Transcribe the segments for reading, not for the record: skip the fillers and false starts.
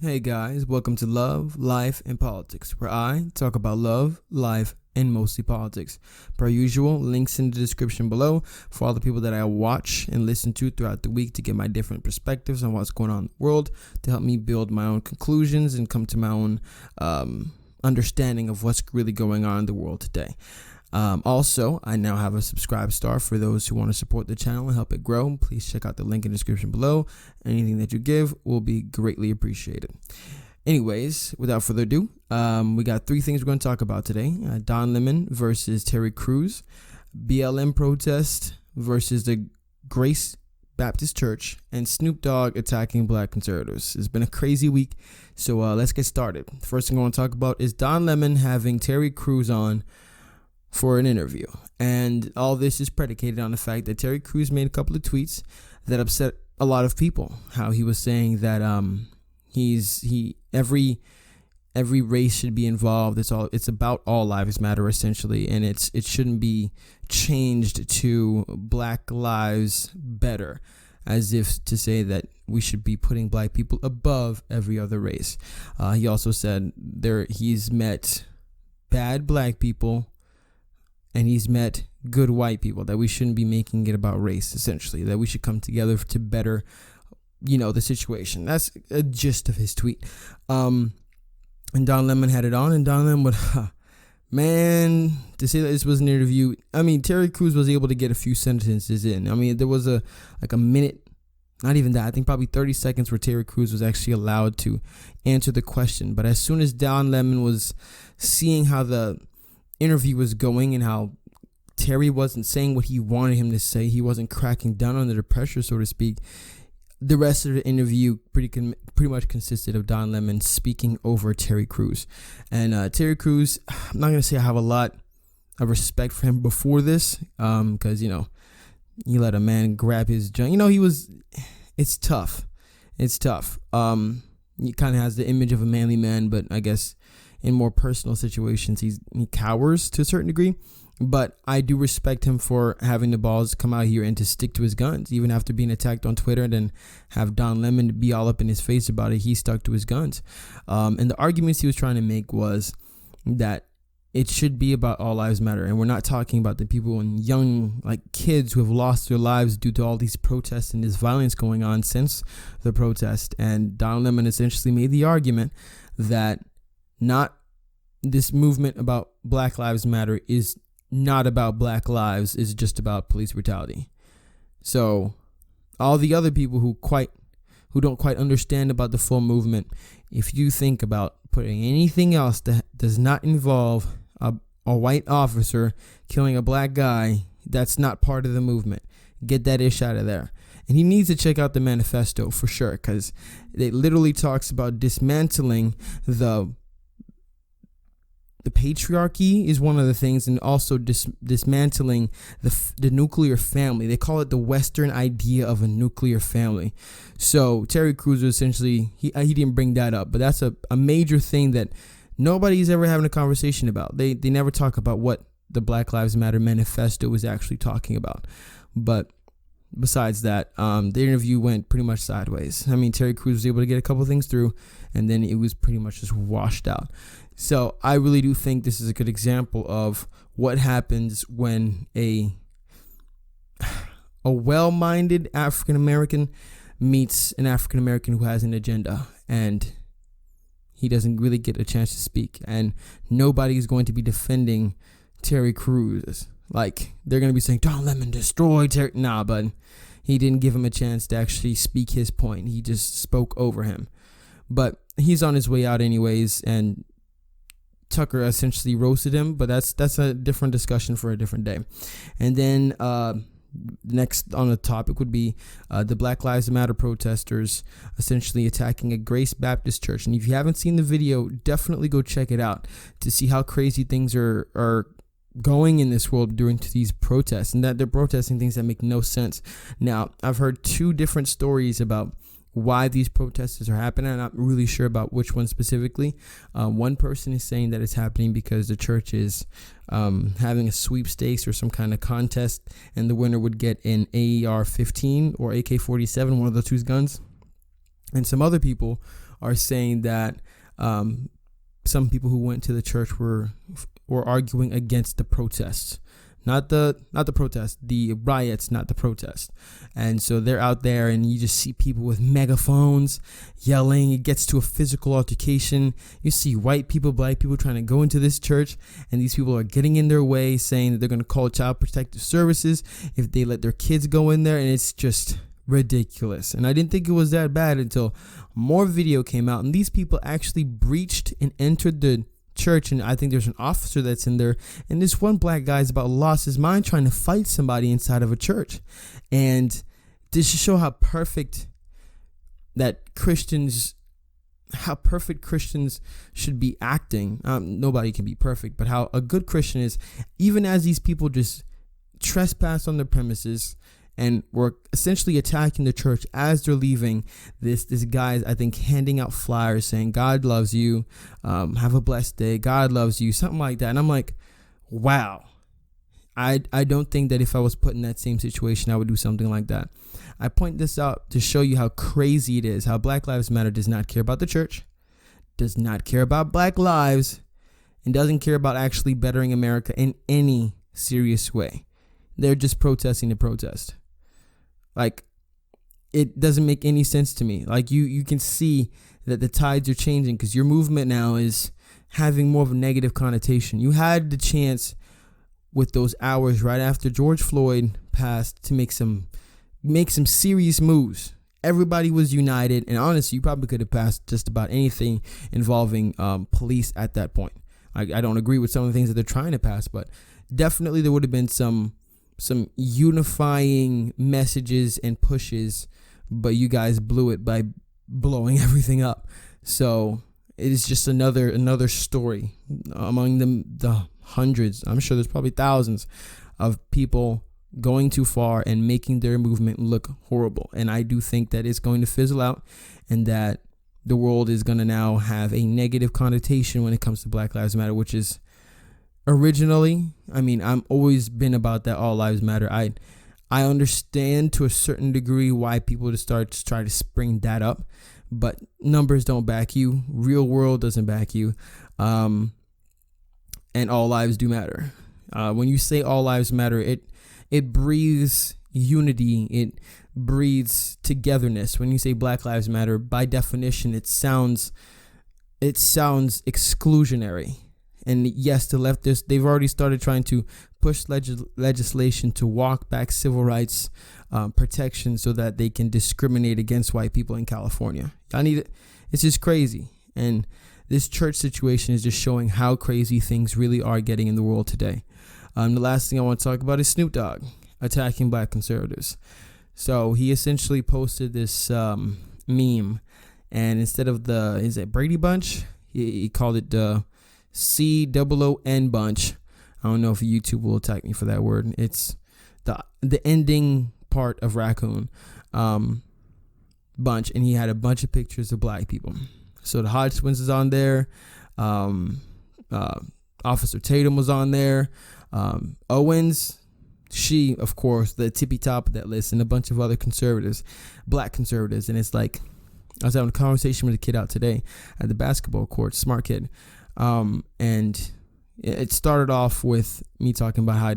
Hey guys, welcome to Love, Life, and Politics, where I talk about love, life, and mostly politics. Per usual, links in the description below for all the people that I watch and listen to throughout the week to get my different perspectives on what's going on in the world, to help me build my own conclusions and come to my own understanding of what's really going on in the world today. Also, I now have a subscribe star for those who want to support the channel and help it grow. Please check out the link in the description below. Anything that you give will be greatly appreciated. Anyways, without further ado, we got three things we're going to talk about today. Don Lemon versus Terry Crews, BLM protest versus the Grace Baptist Church, and Snoop Dogg attacking black conservatives. It's been a crazy week, so let's get started. The first thing I want to talk about is Don Lemon having Terry Crews on for an interview, and all this is predicated on the fact that Terry Crews made a couple of tweets that upset a lot of people. How he was saying that every race should be involved. It's about all lives matter essentially, and it shouldn't be changed to Black Lives Better, as if to say that we should be putting black people above every other race. He also said he's met bad black people and he's met good white people, that we shouldn't be making it about race, essentially, that we should come together to better, the situation. That's a gist of his tweet. And Don Lemon had it on, and Don Lemon would, man, to say that this was an interview, Terry Crews was able to get a few sentences in. There was a minute, not even that, I think probably 30 seconds where Terry Crews was actually allowed to answer the question. But as soon as Don Lemon was seeing how the interview was going and how Terry wasn't saying what he wanted him to say, he wasn't cracking down under the pressure, so to speak, the rest of the interview pretty much consisted of Don Lemon speaking over Terry Crews. And Terry Crews, I'm not going to say I have a lot of respect for him before this, because, he let a man grab his junk. It's tough. He kind of has the image of a manly man, but I guess in more personal situations, he cowers to a certain degree. But I do respect him for having the balls to come out here and to stick to his guns, even after being attacked on Twitter, and then have Don Lemon be all up in his face about it. He stuck to his guns. And the arguments he was trying to make was that it should be about all lives matter. And we're not talking about the people and young, kids who have lost their lives due to all these protests and this violence going on since the protest. And Don Lemon essentially made the argument that not this movement about Black Lives Matter is not about black lives, is just about police brutality. So all the other people who don't quite understand about the full movement, if you think about putting anything else that does not involve a white officer killing a black guy, that's not part of the movement. Get that ish out of there. And he needs to check out the manifesto for sure, because it literally talks about dismantling the patriarchy is one of the things, and also dismantling the nuclear family. They call it the Western idea of a nuclear family. So Terry Crews essentially, he didn't bring that up, but that's a major thing that nobody's ever having a conversation about. They never talk about what the Black Lives Matter manifesto was actually talking about. But besides that, the interview went pretty much sideways. Terry Crews was able to get a couple things through, and then it was pretty much just washed out. So I really do think this is a good example of what happens when a well-minded African American meets an African American who has an agenda, and he doesn't really get a chance to speak. And nobody's going to be defending Terry Crews. They're going to be saying, Don Lemon destroyed Terry. Nah, but he didn't give him a chance to actually speak his point. He just spoke over him. But he's on his way out anyways, and Tucker essentially roasted him, but that's a different discussion for a different day. And then next on the topic would be the Black Lives Matter protesters essentially attacking a Grace Baptist Church. And if you haven't seen the video, definitely go check it out to see how crazy things are going in this world during these protests, and that they're protesting things that make no sense. Now, I've heard two different stories about why these protests are happening. I'm not really sure about which one specifically. One person is saying that it's happening because the church is having a sweepstakes or some kind of contest, and the winner would get an AR-15 or AK-47, one of the two guns. And some other people are saying that some people who went to the church were arguing against the protests. Not the protest, the riots, not the protest. And so they're out there and you just see people with megaphones yelling. It gets to a physical altercation. You see white people, black people trying to go into this church, and these people are getting in their way, saying that they're going to call Child Protective Services if they let their kids go in there. And it's just ridiculous. And I didn't think it was that bad until more video came out, and these people actually breached and entered the church, and I think there's an officer that's in there, and this one black guy's about lost his mind trying to fight somebody inside of a church. And this to show how perfect Christians should be acting. Nobody can be perfect, but how a good Christian is, even as these people just trespass on their premises and were essentially attacking the church as they're leaving. This guy, I think, handing out flyers saying, "God loves you, have a blessed day, God loves you," something like that. And I'm like, wow. I don't think that if I was put in that same situation, I would do something like that. I point this out to show you how crazy it is, how Black Lives Matter does not care about the church, does not care about black lives, and doesn't care about actually bettering America in any serious way. They're just protesting to protest. Like, it doesn't make any sense to me. Like, you can see that the tides are changing because your movement now is having more of a negative connotation. You had the chance with those hours right after George Floyd passed to make some serious moves. Everybody was united, and honestly, you probably could have passed just about anything involving police at that point. I don't agree with some of the things that they're trying to pass, but definitely there would have been some unifying messages and pushes, but you guys blew it by blowing everything up. So it is just another story among the hundreds. I'm sure there's probably thousands of people going too far and making their movement look horrible. And I do think that it's going to fizzle out, and that the world is going to now have a negative connotation when it comes to Black Lives Matter, which is originally, I'm always been about that all lives matter. I understand to a certain degree why people try to spring that up, but numbers don't back you. Real world doesn't back you. And all lives do matter. When you say all lives matter, it breathes unity. It breathes togetherness. When you say Black Lives Matter, by definition, it sounds exclusionary. And yes, the leftists, they've already started trying to push legislation to walk back civil rights protection so that they can discriminate against white people in California. It's just crazy. And this church situation is just showing how crazy things really are getting in the world today. The last thing I want to talk about is Snoop Dogg attacking black conservatives. So he essentially posted this meme, and instead of is it Brady Bunch? He called it the COON bunch. I don't know if YouTube will attack me for that word. It's the ending part of raccoon bunch, and he had a bunch of pictures of black people. So the Hodge twins is on there. Officer Tatum was on there. Owens, she, of course, the tippy top of that list, and a bunch of other conservatives, black conservatives. And it's like, I was having a conversation with a kid out today at the basketball court, smart kid. And it started off with me talking about how I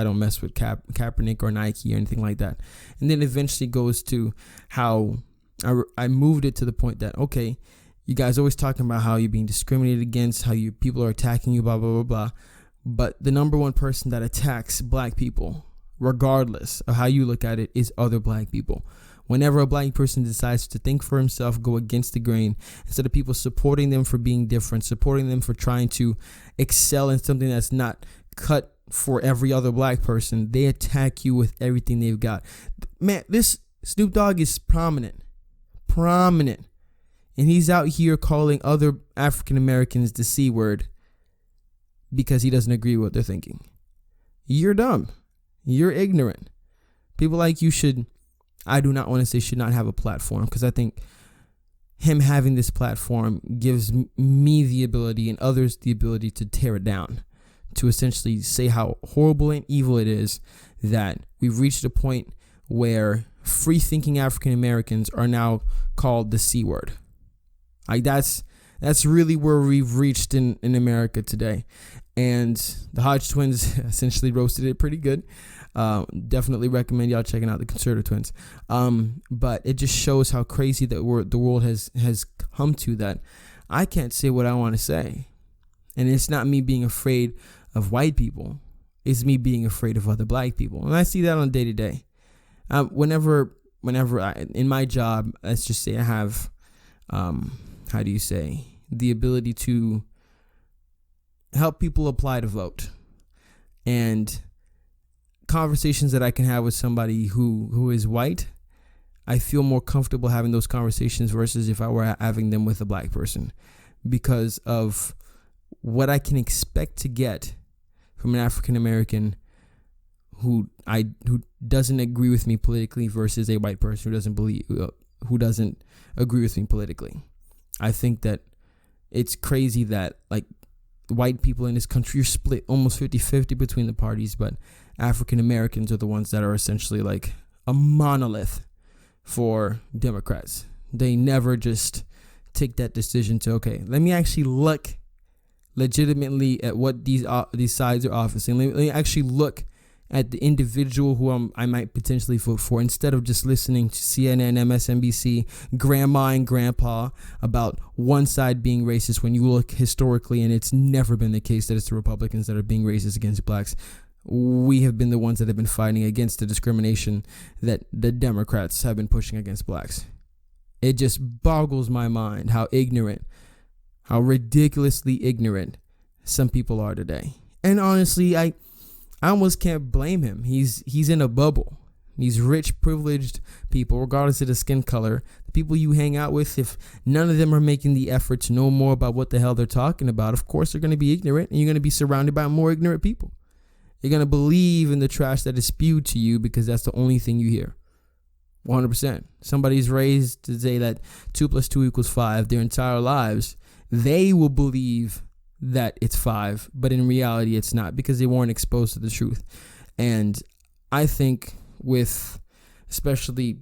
don't mess with Kaepernick or Nike or anything like that. And then eventually goes to how I moved it to the point that, okay, you guys always talking about how you're being discriminated against, how people are attacking you, blah, blah, blah, blah. But the number one person that attacks black people, regardless of how you look at it, is other black people. Whenever a black person decides to think for himself, go against the grain, instead of people supporting them for being different, supporting them for trying to excel in something that's not cut for every other black person, they attack you with everything they've got. Man, this Snoop Dogg is prominent. And he's out here calling other African Americans the C word because he doesn't agree with what they're thinking. You're dumb. You're ignorant. People like you I do not want to say should not have a platform, because I think him having this platform gives me the ability and others the ability to tear it down, to essentially say how horrible and evil it is that we've reached a point where free-thinking African Americans are now called the C word. Like that's really where we've reached in America today. And the Hodge twins essentially roasted it pretty good. Definitely recommend y'all checking out the Conservative Twins. But it just shows how crazy that the world has come to, that I can't say what I want to say. And it's not me being afraid of white people. It's me being afraid of other black people. And I see that on day to day. Whenever in my job, let's just say I have, the ability to help people apply to vote, and conversations that I can have with somebody who is white, I feel more comfortable having those conversations versus if I were having them with a black person, because of what I can expect to get from an African American who doesn't agree with me politically versus a white person who doesn't agree with me politically. I think that it's crazy that like white people in this country are split almost 50-50 between the parties, but African Americans are the ones that are essentially like a monolith for Democrats. They never just take that decision to, okay, let me actually look legitimately at what these sides are offering. Let me actually look at the individual who I might potentially vote for, instead of just listening to CNN, MSNBC, grandma and grandpa about one side being racist, when you look historically, and it's never been the case that it's the Republicans that are being racist against blacks. We have been the ones that have been fighting against the discrimination that the Democrats have been pushing against blacks. It just boggles my mind how ridiculously ignorant some people are today. And honestly, I almost can't blame him. He's in a bubble. These rich, privileged people, regardless of the skin color, the people you hang out with, if none of them are making the effort to know more about what the hell they're talking about, of course they're going to be ignorant, and you're going to be surrounded by more ignorant people. You're going to believe in the trash that is spewed to you because that's the only thing you hear. 100%. Somebody's raised to say that 2 + 2 = 5 their entire lives. They will believe that it's 5, but in reality it's not, because they weren't exposed to the truth. And I think with especially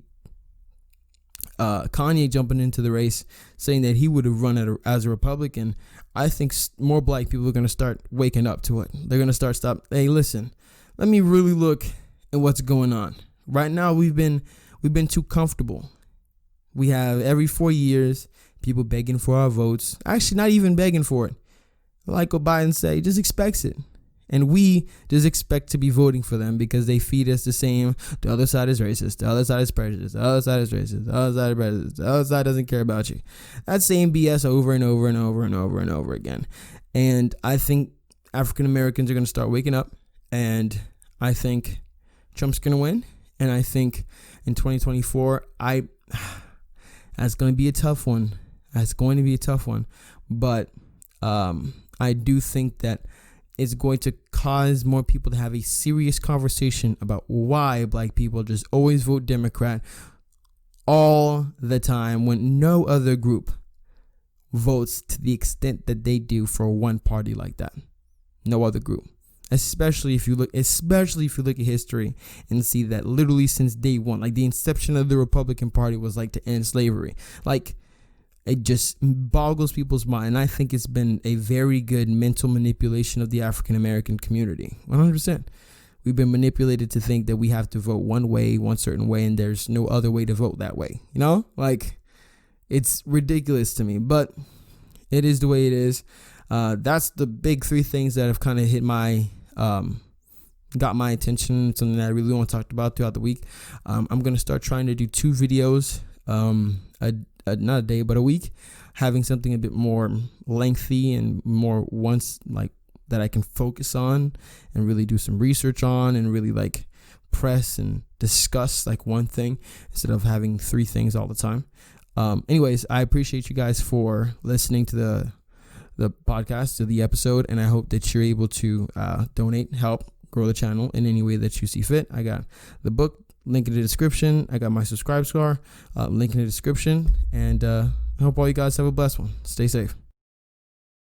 Kanye jumping into the race, saying that he would have run as a Republican, I think more black people are going to start waking up to it. They're going to stop. Hey, listen, let me really look at what's going on. Right now, we've been too comfortable. We have every 4 years people begging for our votes. Actually, not even begging for it. Like what Biden said, he just expects it. And we just expect to be voting for them because they feed us the same, the other side is racist, the other side is prejudiced, the other side is racist, the other side is prejudiced, the other side doesn't care about you. That same BS over and over and over and over and over again. And I think African Americans are going to start waking up, and I think Trump's going to win. And I think in 2024, that's going to be a tough one. That's going to be a tough one. But I do think that it's going to cause more people to have a serious conversation about why black people just always vote Democrat all the time when no other group votes to the extent that they do for one party like that. No other group. Especially if you look at history and see that literally since day one, like the inception of the Republican Party was like to end slavery. Like, it just boggles people's mind. I think it's been a very good mental manipulation of the African American community. 100%. We've been manipulated to think that we have to vote one way, one certain way, and there's no other way to vote that way. You know, like, it's ridiculous to me, but it is the way it is. That's the big 3 things that have kind of hit got my attention. Something that I really want to talk about throughout the week. I'm going to start trying to do 2 videos, not a day, but a week, having something a bit more lengthy and more that I can focus on and really do some research on and really like press and discuss like one thing instead of having 3 things all the time. Anyways, I appreciate you guys for listening to the podcast, to the episode, and I hope that you're able to donate, help grow the channel in any way that you see fit. I got the book, link in the description. I got my subscribe score, link in the description. And I hope all you guys have a blessed one. Stay safe.